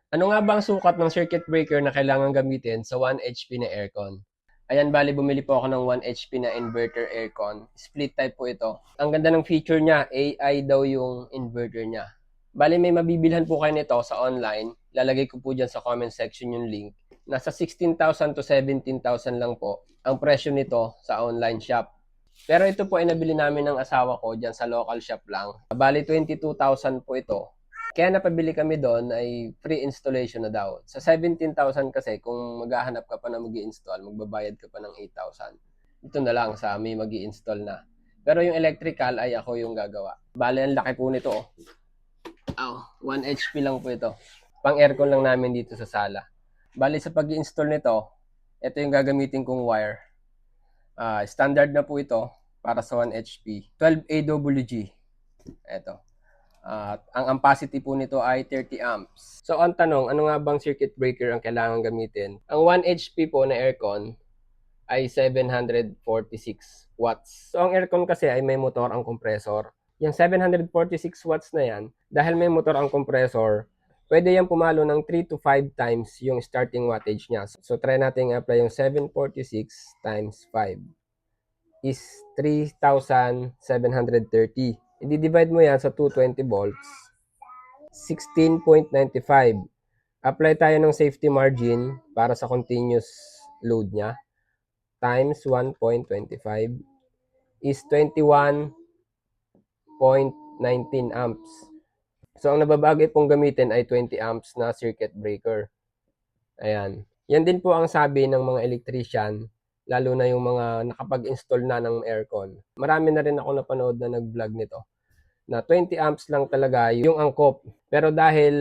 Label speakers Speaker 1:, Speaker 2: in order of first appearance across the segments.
Speaker 1: Ano nga ba ang sukat ng circuit breaker na kailangan gamitin sa 1 HP na aircon? Ayan, bali bumili po ako ng 1 HP na inverter aircon. Split type po ito. Ang ganda ng feature niya, AI daw yung inverter niya. Bali may mabibilhan po kayo nito sa online. Lalagay ko po dyan sa comment section yung link. Nasa 16,000 to 17,000 lang po ang presyo nito sa online shop. Pero ito po ay nabili namin ng asawa ko dyan sa local shop lang. Bali 22,000 po ito. Kaya napabili kami doon ay free installation na daw. Sa 17,000 kasi kung maghahanap ka pa na mag-i-install, magbabayad ka pa ng 8,000. Ito na lang sa may mag-i-install na. Pero yung electrical ay ako yung gagawa. Bale, ang laki po nito. 1 HP lang po ito. Pang aircon lang namin dito sa sala. Bale, sa pag-i-install nito, ito yung gagamitin kong wire. Standard na po ito para sa 1 HP. 12 AWG. Ito. At ang ampacity po nito ay 30 amps. So ang tanong, ano nga bang circuit breaker ang kailangan gamitin? Ang 1 HP po na aircon ay 746 watts. So ang aircon kasi ay may motor ang compressor. Yung 746 watts na yan, dahil may motor ang compressor, pwede yan pumalo ng 3 to 5 times yung starting wattage niya. So try natin i-apply yung 746 times 5 is 3,730. I-divide mo yan sa 220 volts, 16.95. Apply tayo ng safety margin para sa continuous load niya. Times 1.25 is 21.19 amps. So, ang nababagay pong gamitin ay 20 amps na circuit breaker. Ayan. Yan din po ang sabi ng mga electrician, lalo na yung mga nakapag-install na ng aircon. Marami na rin ako napanood na nag-vlog nito na 20 amps lang talaga yung angkop. Pero dahil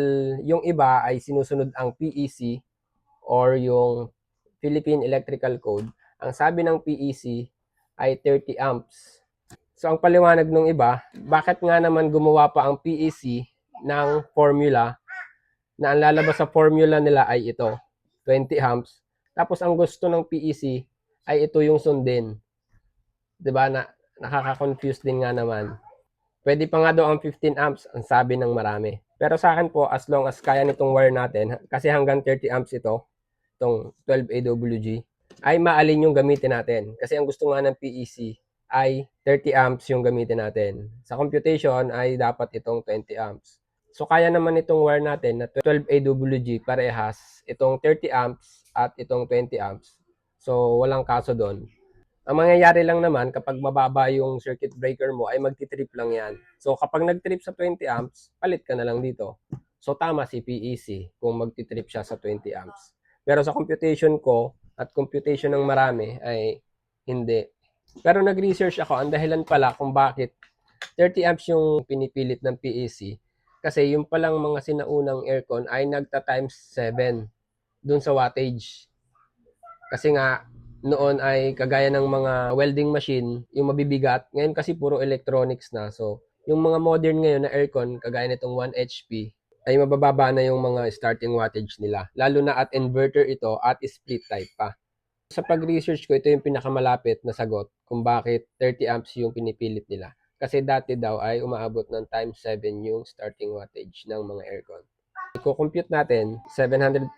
Speaker 1: yung iba ay sinusunod ang PEC or yung Philippine Electrical Code, ang sabi ng PEC ay 30 amps. So ang paliwanag ng iba, bakit nga naman gumawa pa ang PEC ng formula na ang lalabas sa formula nila ay ito, 20 amps. Tapos ang gusto ng PEC ay ito yung sundin. 'Di ba na nakaka-confuse din nga naman. Pwede pa nga daw ang 15 amps, ang sabi ng marami. Pero sa akin po, as long as kaya nitong wire natin, kasi hanggang 30 amps ito, itong 12 AWG, ay maalin yung gamitin natin. Kasi ang gusto nga ng PEC ay 30 amps yung gamitin natin. Sa computation ay dapat itong 20 amps. So kaya naman itong wire natin na 12 AWG parehas, itong 30 amps at itong 20 amps. So walang kaso doon. Ang mangyayari lang naman kapag mababa yung circuit breaker mo ay magti-trip lang yan. So kapag nag-trip sa 20 amps, palit ka na lang dito. So tama si PEC kung magti-trip siya sa 20 amps. Pero sa computation ko at computation ng marami ay hindi. Pero nag-research ako, ang dahilan pala kung bakit 30 amps yung pinipilit ng PEC kasi yung palang mga sinaunang aircon ay nagta times 7 dun sa wattage. Kasi nga noon ay kagaya ng mga welding machine, yung mabibigat. Ngayon kasi puro electronics na. So, yung mga modern ngayon na aircon, kagaya nitong 1 HP, ay mabababa na yung mga starting wattage nila. Lalo na at inverter ito at split type pa. Sa pag-research ko, ito yung pinakamalapit na sagot kung bakit 30 amps yung pinipilit nila. Kasi dati daw ay umaabot ng times 7 yung starting wattage ng mga aircon. I-compute natin, 746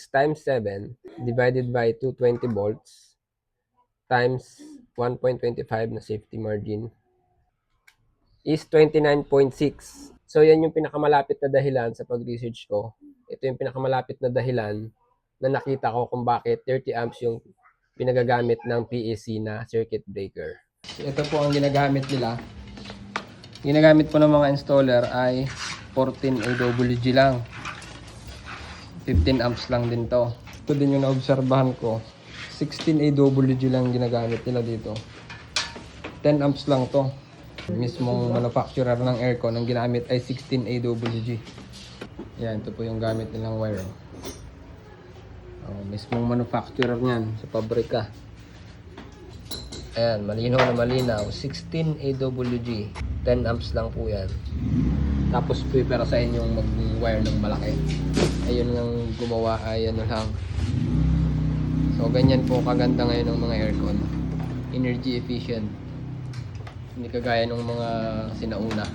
Speaker 1: times 7 divided by 220 volts times 1.25 na safety margin is 29.6. So, yan yung pinakamalapit na dahilan sa pag-research ko. Ito yung pinakamalapit na dahilan na nakita ko kung bakit 30 amps yung pinagagamit ng PEC na circuit breaker. So, ito po ang ginagamit nila. Ginagamit po ng mga installer ay 14 AWG lang. 15 amps lang din to. Ito din yung naobserbahan ko. 16 AWG lang ginagamit nila dito. 10 amps lang to. Mismong manufacturer ng aircon ang ginamit ay 16 AWG. Yan, ito po yung gamit nilang wire. Mismong manufacturer niyan sa pabrika. Ayan, malinaw na malinaw. 16 AWG. 10 amps lang po yan. Tapos prepare sa inyong mag-wire ng malaki. Ayun ang gumawa ay ano lang. So ganyan po kaganda ngayon ng mga aircon. Energy efficient. Hindi kagaya ng mga sinauna.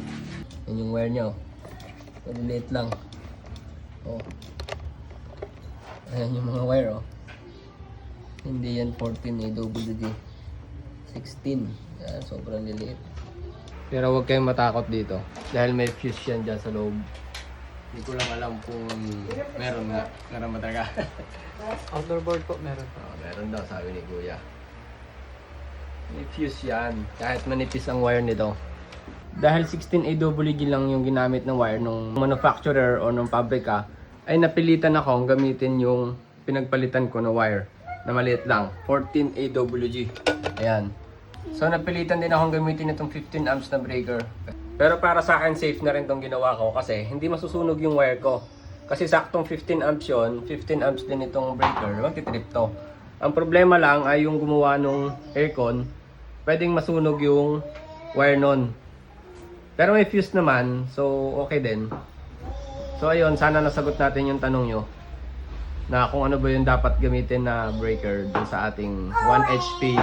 Speaker 1: Yan yung wire nyo. Maliliit lang. Oh. Ayan yung mga wire, oh. Hindi yan 14 AWD. 16. Yan, sobrang liliit. Pero huwag kayong matakot dito. Dahil may fuse yan dyan sa loob. Hindi ko lang alam kung meron nga. Meron ba talaga?
Speaker 2: Outdoor board po meron.
Speaker 1: Oh, meron daw, sabi ni Kuya. May fuse yan. Kahit manipis ang wire nito. Dahil 16 AWG lang yung ginamit ng wire ng manufacturer o ng pabrika, ay napilitan akong gamitin yung pinagpalitan ko na wire na maliit lang, 14 AWG. Ayan. So napilitan din akong gamitin itong 15 amps na breaker. Pero para sa akin safe na rin itong ginawa ko kasi hindi masusunog yung wire ko. Kasi saktong 15 amps yun, 15 amps din itong breaker, magtitrip to. Ang problema lang ay yung gumawa nung aircon, pwedeng masunog yung wire nun. Pero may fuse naman, so okay din. So ayun, sana nasagot natin yung tanong nyo na kung ano ba yung dapat gamitin na breaker dun sa ating 1 HP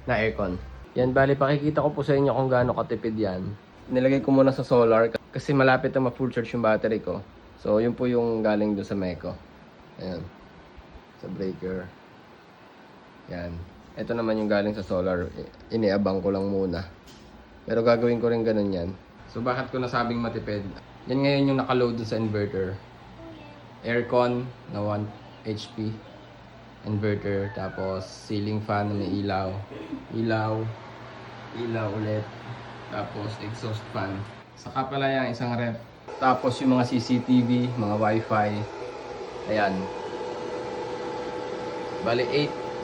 Speaker 1: na aircon. Yan, bali pakikita ko po sa inyo kung gaano katipid yan. Nilagay ko muna sa solar kasi malapit na ma-full charge yung battery ko. So yun po yung galing dun sa Meco. Ayan, sa breaker. Yan. Ito naman yung galing sa solar. Iniabang ko lang muna. Pero gagawin ko rin ganun yan. So bakit ko nasabing matipid? Yan ngayon yung nakaload dun sa inverter. Aircon na 1 HP. Inverter. Tapos ceiling fan na may ilaw. Ilaw. Ilaw ulit. Tapos exhaust fan. Saka pala yung isang ref. Tapos yung mga CCTV, mga wifi. Ayan. Bali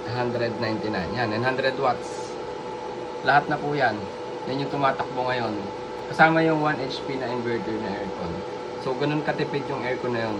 Speaker 1: 899. Yan, 900 watts. Lahat na po yan. Yan yung tumatakbo ngayon. Kasama yung 1 HP na inverter na aircon. So, ganun katipid yung aircon na yun.